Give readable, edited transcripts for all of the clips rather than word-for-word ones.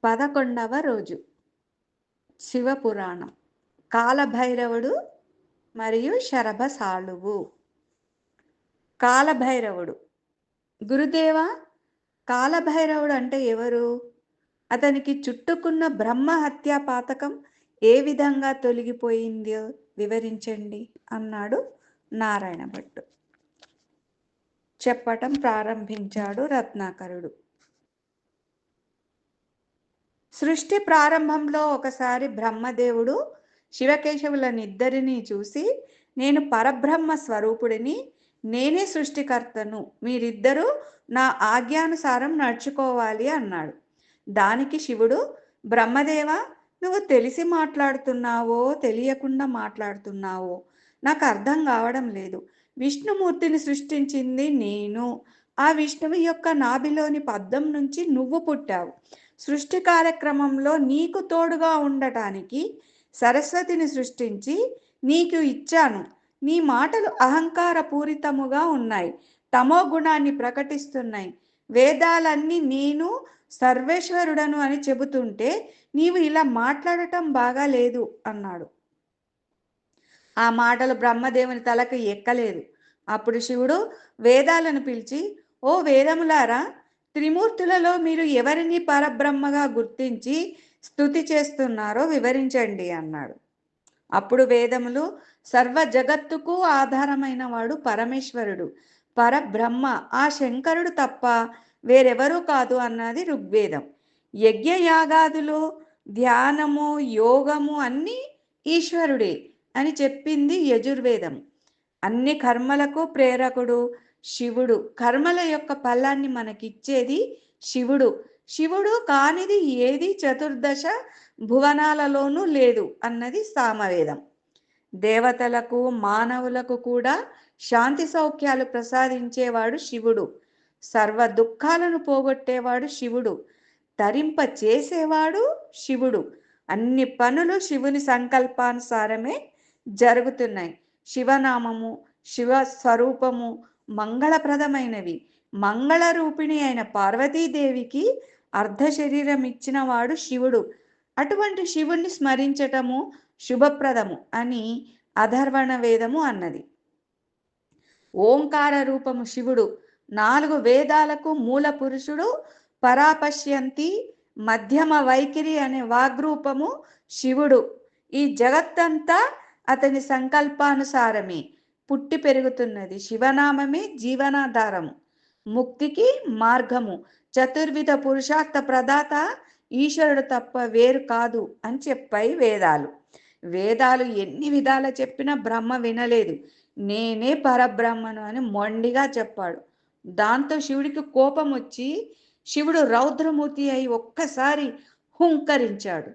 11వ రోజు శివపురాణం. కాలభైరవుడు మరియు శరభసాళువు. కాలభైరవుడు. గురుదేవా, కాలభైరవుడు అంటే ఎవరు? అతనికి చుట్టుకున్న బ్రహ్మ హత్యా పాతకం ఏ విధంగా తొలగిపోయిందో వివరించండి అన్నాడు నారాయణ భట్టు. చెప్పటం ప్రారంభించాడు రత్నాకరుడు. సృష్టి ప్రారంభంలో ఒకసారి బ్రహ్మదేవుడు శివకేశవులనిద్దరినీ చూసి, నేను పరబ్రహ్మ స్వరూపుడిని, నేనే సృష్టికర్తను, మీరిద్దరూ నా ఆజ్ఞానుసారం నడుచుకోవాలి అన్నాడు. దానికి శివుడు, బ్రహ్మదేవ, నువ్వు తెలిసి మాట్లాడుతున్నావో తెలియకుండా మాట్లాడుతున్నావో నాకు అర్థం కావడం లేదు. విష్ణుమూర్తిని సృష్టించింది నేను. ఆ విష్ణువు యొక్క నాభిలోని పద్మం నుంచి నువ్వు పుట్టావు. సృష్టి కార్యక్రమంలో నీకు తోడుగా ఉండటానికి సరస్వతిని సృష్టించి నీకు ఇచ్చాను. నీ మాటలు అహంకార పూరితముగా ఉన్నాయి, తమో గుణాన్ని ప్రకటిస్తున్నాయి. వేదాలన్నీ నేను సర్వేశ్వరుడను అని చెబుతుంటే నీవు ఇలా మాట్లాడటం బాగా లేదు అన్నాడు. ఆ మాటలు బ్రహ్మదేవుని తలకు ఎక్కలేదు. అప్పుడు శివుడు వేదాలను పిలిచి, ఓ వేదములారా, త్రిమూర్తులలో మీరు ఎవరిని పరబ్రహ్మగా గుర్తించి స్తుతి చేస్తున్నారో వివరించండి అన్నాడు. అప్పుడు వేదములు, సర్వ జగత్తుకు ఆధారమైన వాడు పరమేశ్వరుడు, పరబ్రహ్మ, ఆ శంకరుడు తప్ప వేరెవరూ కాదు అన్నది ఋగ్వేదం. యజ్ఞయాగాదులు, ధ్యానము, యోగము అన్నీ ఈశ్వరుడే అని చెప్పింది యజుర్వేదం. అన్ని కర్మలకు ప్రేరకుడు శివుడు. కర్మల యొక్క ఫలాన్ని మనకిచ్చేది శివుడు. శివుడు కానిది ఏది చతుర్దశ భువనాలలోనూ లేదు అన్నది సామవేదం. దేవతలకు మానవులకు కూడా శాంతి సౌఖ్యాలు ప్రసాదించేవాడు శివుడు. సర్వ దుఃఖాలను పోగొట్టేవాడు శివుడు. తరింప చేసేవాడు శివుడు. అన్ని పనులు శివుని సంకల్పానుసారమే జరుగుతున్నాయి. శివనామము, శివ స్వరూపము మంగళప్రదమైనవి. మంగళ రూపిణి అయిన పార్వతీదేవికి అర్ధ శరీరం ఇచ్చిన వాడు శివుడు. అటువంటి శివుణ్ణి స్మరించటము శుభప్రదము అని అధర్వణ వేదము అన్నది. ఓంకార రూపము శివుడు. 4 వేదాలకు మూల పురుషుడు. పరాపశ్యంతి మధ్యమ వైఖరి అనే వాగ్రూపము శివుడు. ఈ జగత్తంతా అతని సంకల్పానుసారమే పుట్టి పెరుగుతున్నది. శివనామమే జీవనాధారము, ముక్తికి మార్గము. చతుర్విధ పురుషార్థ ప్రదాత ఈశ్వరుడు తప్ప వేరు కాదు అని చెప్పాయి వేదాలు. వేదాలు ఎన్ని విధాల చెప్పినా బ్రహ్మ వినలేదు. నేనే పరబ్రహ్మను అని మొండిగా చెప్పాడు. దాంతో శివుడికి కోపం వచ్చి శివుడు రౌద్రమూర్తి అయి ఒక్కసారి హుంకరించాడు.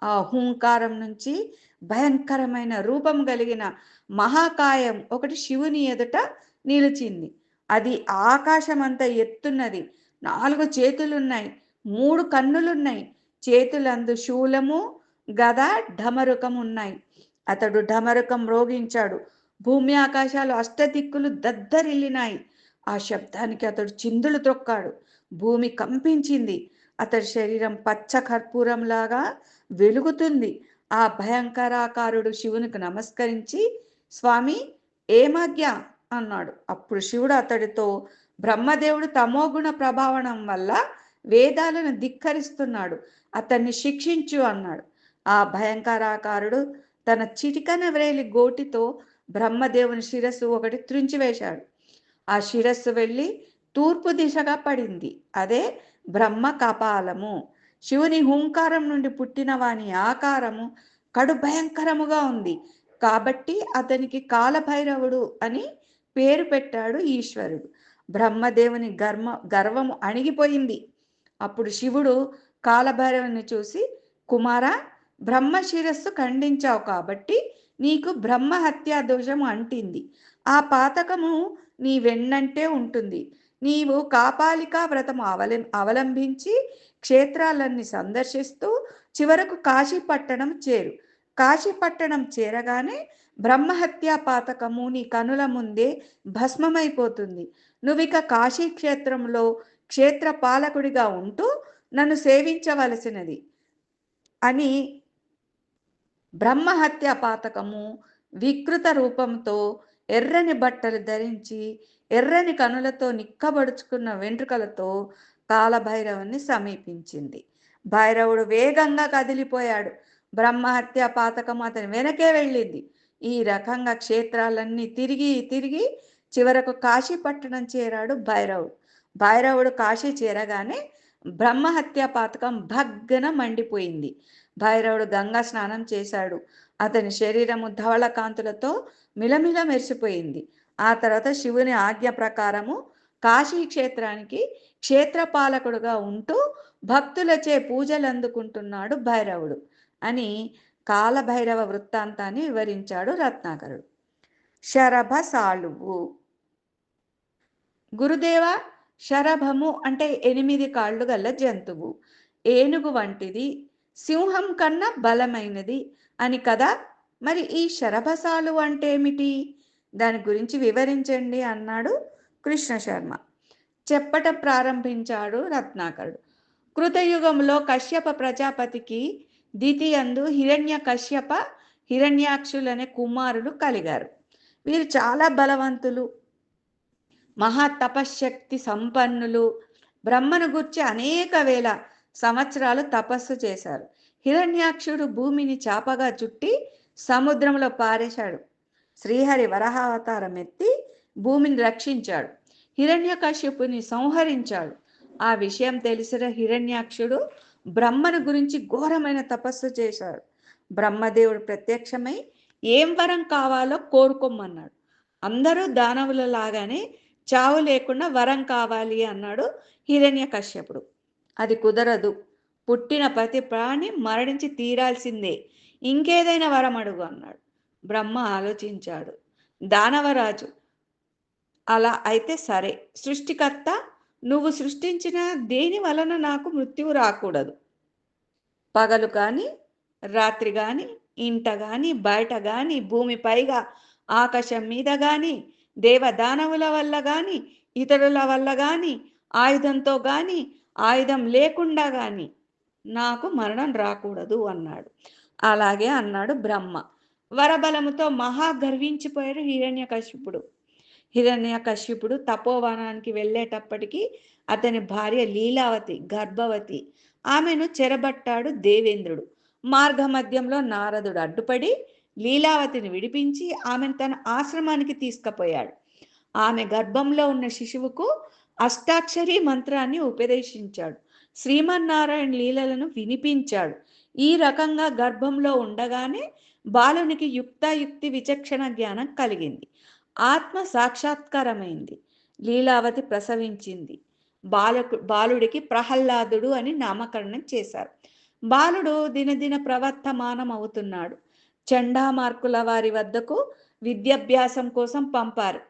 ఆ హుంకారం నుంచి భయంకరమైన రూపం కలిగిన మహాకాయం ఒకటి శివుని ఎదుట నిలిచింది. అది ఆకాశమంత ఎత్తున్నది. 4 చేతులున్నాయి, 3 కన్నులున్నాయి. చేతులందు శూలము, గద, ఢమరుకం ఉన్నాయి. అతడు ఢమరుకం మ్రోగించాడు. భూమి ఆకాశాలు అష్టదిక్కులు దద్దరిల్లినాయి. ఆ శబ్దానికి అతడు చిందులు త్రొక్కాడు. భూమి కంపించింది. అతడి శరీరం పచ్చ కర్పూరంలాగా వెలుగుతుంది. ఆ భయంకరాకారుడు శివునికి నమస్కరించి, స్వామి, ఏమాజ్ఞ అన్నాడు. అప్పుడు శివుడు అతడితో, బ్రహ్మదేవుడు తమోగుణ ప్రభావం వల్ల వేదాలను ధిక్కరిస్తున్నాడు, అతన్ని శిక్షించు అన్నాడు. ఆ భయంకరాకారుడు తన చిటికన వ్రేలి గోటితో బ్రహ్మదేవుని శిరస్సు ఒకటి త్రుంచివేశాడు. ఆ శిరస్సు వెళ్ళి తూర్పు దిశగా పడింది. అదే బ్రహ్మ కపాలము. శివుని హుంకారం నుండి పుట్టిన వాని ఆకారము కడు భయంకరముగా ఉంది. కాబట్టి అతనికి కాలభైరవుడు అని పేరు పెట్టాడు ఈశ్వరుడు. బ్రహ్మదేవుని గర్వము అణిగిపోయింది. అప్పుడు శివుడు కాలభైరవుని చూసి, కుమారా, బ్రహ్మ శిరస్సు ఖండించావు కాబట్టి నీకు బ్రహ్మ హత్యా దోషము అంటింది. ఆ పాతకము నీ వెన్నంటే ఉంటుంది. నీవు కాపాలికా వ్రతము అవలంబించి క్షేత్రాలన్నీ సందర్శిస్తూ చివరకు కాశీపట్టణం చేరు. కాశీపట్టణం చేరగానే బ్రహ్మహత్యా పాతకము నీ కనుల ముందే భస్మమైపోతుంది. నువ్విక కాశీక్షేత్రంలో క్షేత్ర పాలకుడిగా ఉంటూ నన్ను సేవించవలసినది అని బ్రహ్మహత్య పాతకము వికృత రూపంతో ఎర్రని బట్టలు ధరించి ఎర్రని కనులతో నిక్కబడుచుకున్న వెంట్రుకలతో కాలభైరవుని సమీపించింది. భైరవుడు వేగంగా కదిలిపోయాడు. బ్రహ్మహత్య పాతకం అతని వెనకే వెళ్ళింది. ఈ రకంగా క్షేత్రాలన్నీ తిరిగి తిరిగి చివరకు కాశీ పట్టణం చేరాడు భైరవుడు. భైరవుడు కాశీ చేరగానే బ్రహ్మహత్య పాతకం భగ్గన మండిపోయింది. భైరవుడు గంగా స్నానం చేశాడు. అతని శరీరము ధవళ కాంతులతో మిలమిల మెరిసిపోయింది. ఆ తర్వాత శివుని ఆజ్ఞ ప్రకారము కాశీ క్షేత్రానికి క్షేత్రపాలకుడుగా ఉంటూ భక్తులచే పూజలు అందుకుంటున్నాడు భైరవుడు అని కాలభైరవ వృత్తాంతాన్ని వివరించాడు రత్నాకరుడు. శరభ సాళువు. గురుదేవ, శరభము అంటే 8 కాళ్ళు గల జంతువు, ఏనుగు వంటిది, సింహం కన్నా బలమైనది అని కదా. మరి ఈ శరభసాలు అంటే ఏమిటి? దాని గురించి వివరించండి అన్నాడు కృష్ణ శర్మ. చెప్పటం ప్రారంభించాడు రత్నాకరుడు. కృతయుగంలో కశ్యప ప్రజాపతికి ద్వితీయందు హిరణ్య కశ్యప హిరణ్యాక్షులనే కుమారులు కలిగారు. వీరు చాలా బలవంతులు, మహా తపశ్శక్తి సంపన్నులు. బ్రహ్మను గుర్చి అనేక వేల సంవత్సరాలు తపస్సు చేశారు. హిరణ్యాక్షుడు భూమిని చాపగా చుట్టి సముద్రంలో పారేశాడు. శ్రీహరి వరాహావతారం ఎత్తి భూమిని రక్షించాడు. హిరణ్యకశ్యపుని సంహరించాడు. ఆ విషయం తెలిసిన హిరణ్యాక్షుడు బ్రహ్మను గురించి ఘోరమైన తపస్సు చేశాడు. బ్రహ్మదేవుడు ప్రత్యక్షమై ఏం వరం కావాలో కోరుకోమన్నాడు. అందరూ దానవుల లాగానే చావు లేకుండా వరం కావాలి అన్నాడు హిరణ్యకశ్యపుడు. అది కుదరదు, పుట్టిన ప్రతి ప్రాణి మరణించి తీరాల్సిందే, ఇంకేదైనా వరం అడుగు అన్నాడు. బ్రహ్మ ఆలోచించాడు. దానవరాజు, అలా అయితే సరే, సృష్టికర్త, నువ్వు సృష్టించిన దేని వలన నాకు మృత్యువు రాకూడదు. పగలు కానీ రాత్రి కానీ, ఇంట కానీ బయట కానీ, భూమి పైగా ఆకాశం మీద కానీ, దేవదానవుల వల్ల కానీ, ఇతరుల వల్ల కానీ, ఆయుధంతో కానీ ఆయుధం లేకుండా కానీ నాకు మరణం రాకూడదు అన్నాడు. అలాగే అన్నాడు బ్రహ్మ. వరబలముతో మహా గర్వించిపోయాడు హిరణ్యకశ్యపుడు. హిరణ్యకశ్యపుడు తపోవనానికి వెళ్ళేటప్పటికీ అతని భార్య లీలావతి గర్భవతి. ఆమెను చెరబట్టాడు దేవేంద్రుడు. మార్గ మధ్యంలో నారదుడు అడ్డుపడి లీలావతిని విడిపించి ఆమెను తన ఆశ్రమానికి తీసుకుపోయాడు. ఆమె గర్భంలో ఉన్న శిశువుకు అష్టాక్షరి మంత్రాన్ని ఉపదేశించాడు. శ్రీమన్నారాయణ లీలలను వినిపించాడు. ఈ రకంగా గర్భంలో ఉండగానే బాలునికి యుక్తాయుక్తి విచక్షణ జ్ఞానం కలిగింది. ఆత్మ సాక్షాత్కారమైంది. లీలావతి ప్రసవించింది. బాలుడికి ప్రహ్లాదుడు అని నామకరణం చేశారు. బాలుడు దినదిన ప్రవర్తమానం అవుతున్నాడు. చండామార్కుల వారి వద్దకు విద్యాభ్యాసం కోసం పంపారు.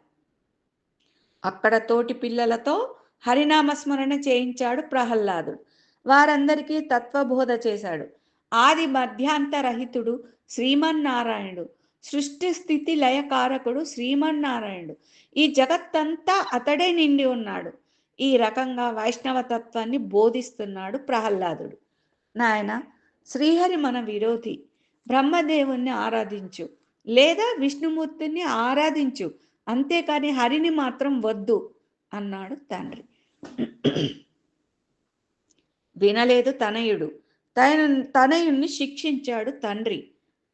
అక్కడ తోటి పిల్లలతో హరినామస్మరణ చేయించాడు ప్రహ్లాదుడు. వారందరికీ తత్వబోధ చేశాడు. ఆది మధ్యాంతరహితుడు శ్రీమన్నారాయణుడు, సృష్టి స్థితి లయకారకుడు శ్రీమన్నారాయణుడు, ఈ జగత్తంతా అతడే నిండి ఉన్నాడు. ఈ రకంగా వైష్ణవ తత్వాన్ని బోధిస్తున్నాడు ప్రహ్లాదుడు. నాయన, శ్రీహరి మన విరోధి, బ్రహ్మదేవుణ్ణి ఆరాధించు లేదా విష్ణుమూర్తిని ఆరాధించు, అంతేకాని హరిని మాత్రం వద్దు అన్నాడు తండ్రి. వినలేదు తనయుడు. తనయుణ్ణి శిక్షించాడు తండ్రి.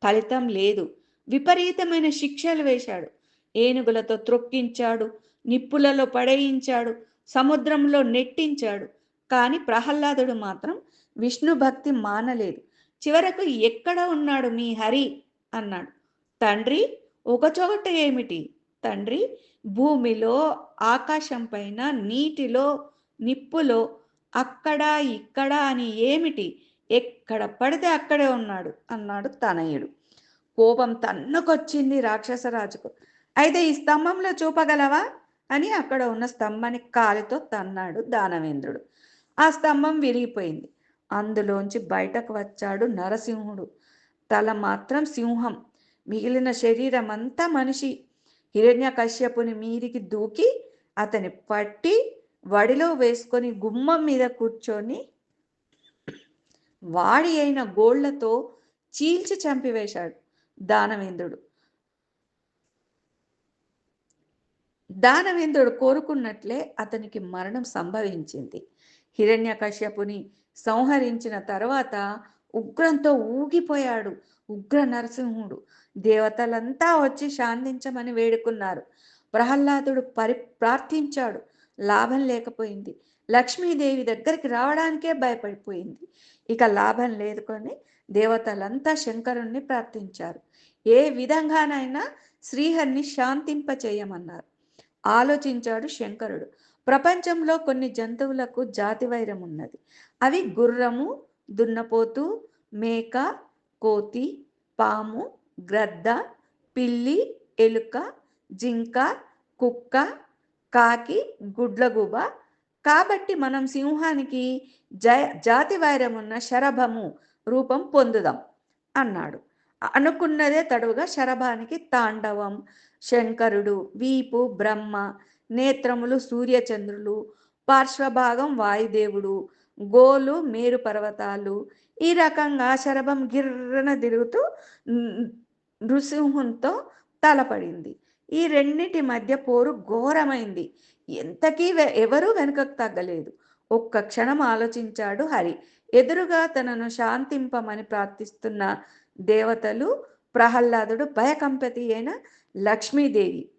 ఫలితం లేదు. విపరీతమైన శిక్షలు వేశాడు. ఏనుగులతో త్రొక్కించాడు, నిప్పులలో పడేయించాడు, సముద్రంలో నెట్టించాడు. కానీ ప్రహ్లాదుడు మాత్రం విష్ణు భక్తి మానలేదు. చివరకు ఎక్కడ ఉన్నాడు మీ హరి అన్నాడు. తండ్రి, ఒకచోట ఏమిటి తండ్రి? భూమిలో, ఆకాశం పైన, నీటిలో, నిప్పులో, అక్కడ ఇక్కడ అని ఏమిటి? ఎక్కడ పడితే అక్కడే ఉన్నాడు అన్నాడు తనయుడు. కోపం తన్నుకొచ్చింది రాక్షసరాజుకు. అయితే ఈ స్తంభంలో చూపగలవా అని అక్కడ ఉన్న స్తంభాన్ని కాలితో తన్నాడు దానవేంద్రుడు. ఆ స్తంభం విరిగిపోయింది. అందులోంచి బయటకు వచ్చాడు నరసింహుడు. తల మాత్రం సింహం, మిగిలిన శరీరం అంతా మనిషి. హిరణ్యకశ్యపుని మీదికి దూకి అతని పట్టి వడిలో వేసుకొని గుమ్మం మీద కూర్చొని వాడి అయిన గోళ్లతో చీల్చి చంపివేశాడు దానవేంద్రుడు. దానవేంద్రుడు కోరుకున్నట్లే అతనికి మరణం సంభవించింది. హిరణ్యకశ్యపుని సంహరించిన తర్వాత ఉగ్రంతో ఊగిపోయాడు ఉగ్ర నరసింహుడు. దేవతలంతా వచ్చి శాంతించమని వేడుకున్నారు. ప్రహ్లాదుడు ప్రార్థించాడు. లాభం లేకపోయింది. లక్ష్మీదేవి దగ్గరికి రావడానికే భయపడిపోయింది. ఇక లాభం లేదు కొని దేవతలంతా శంకరుణ్ణి ప్రార్థించారు. ఏ విధంగానైనా శ్రీహరిని శాంతింపచేయమన్నారు. ఆలోచించాడు శంకరుడు. ప్రపంచంలో కొన్ని జంతువులకు జాతి వైరం ఉన్నది. అవి గుర్రము, దున్నపోతు, మేక, కోతి, పాము, గ్రద్ద, పిల్లి, ఎలుక, జింక, కుక్క, కాకి, గుడ్లగూబ. కాబట్టి మనం సింహానికి జాతి వైరం ఉన్న శరభము రూపం పొందుదాం అన్నాడు. అనుకున్నదే తడువుగా శరభానికి తాండవం, శంకరుడు, వీపు బ్రహ్మ, నేత్రములు సూర్యచంద్రులు, పార్శ్వభాగం వాయుదేవుడు, గోలు మేరు పర్వతాలు. ఈ రకంగా శరభం గిర్రన తిరుగుతూ నృసింహంతో తలపడింది. ఈ రెండింటి మధ్య పోరు ఘోరమైంది. ఎంతకీ ఎవరూ వెనుకకు తగ్గలేదు. ఒక్క క్షణం ఆలోచించాడు హరి. ఎదురుగా తనను శాంతింపమని ప్రార్థిస్తున్న దేవతలు, ప్రహ్లాదుడు, భయకంపతి అయిన లక్ష్మీదేవి.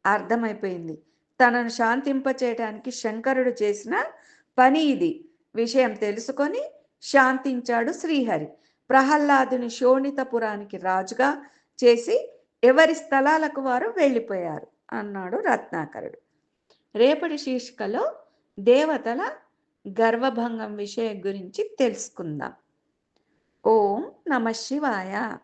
అర్థమైపోయింది తనను శాంతింపచేయడానికి శంకరుడు చేసిన పని ఇది. విషయం తెలుసుకొని శాంతించాడు శ్రీహరి. ప్రహ్లాదుని శోణితపురానికి రాజుగా చేసి ఎవరి స్థలాలకు వారు వెళ్ళిపోయారు అన్నాడు రత్నాకరుడు. రేపటి శీర్షికలో దేవతల గర్వభంగం విషయం గురించి తెలుసుకుందాం. ఓం నమ శివాయ.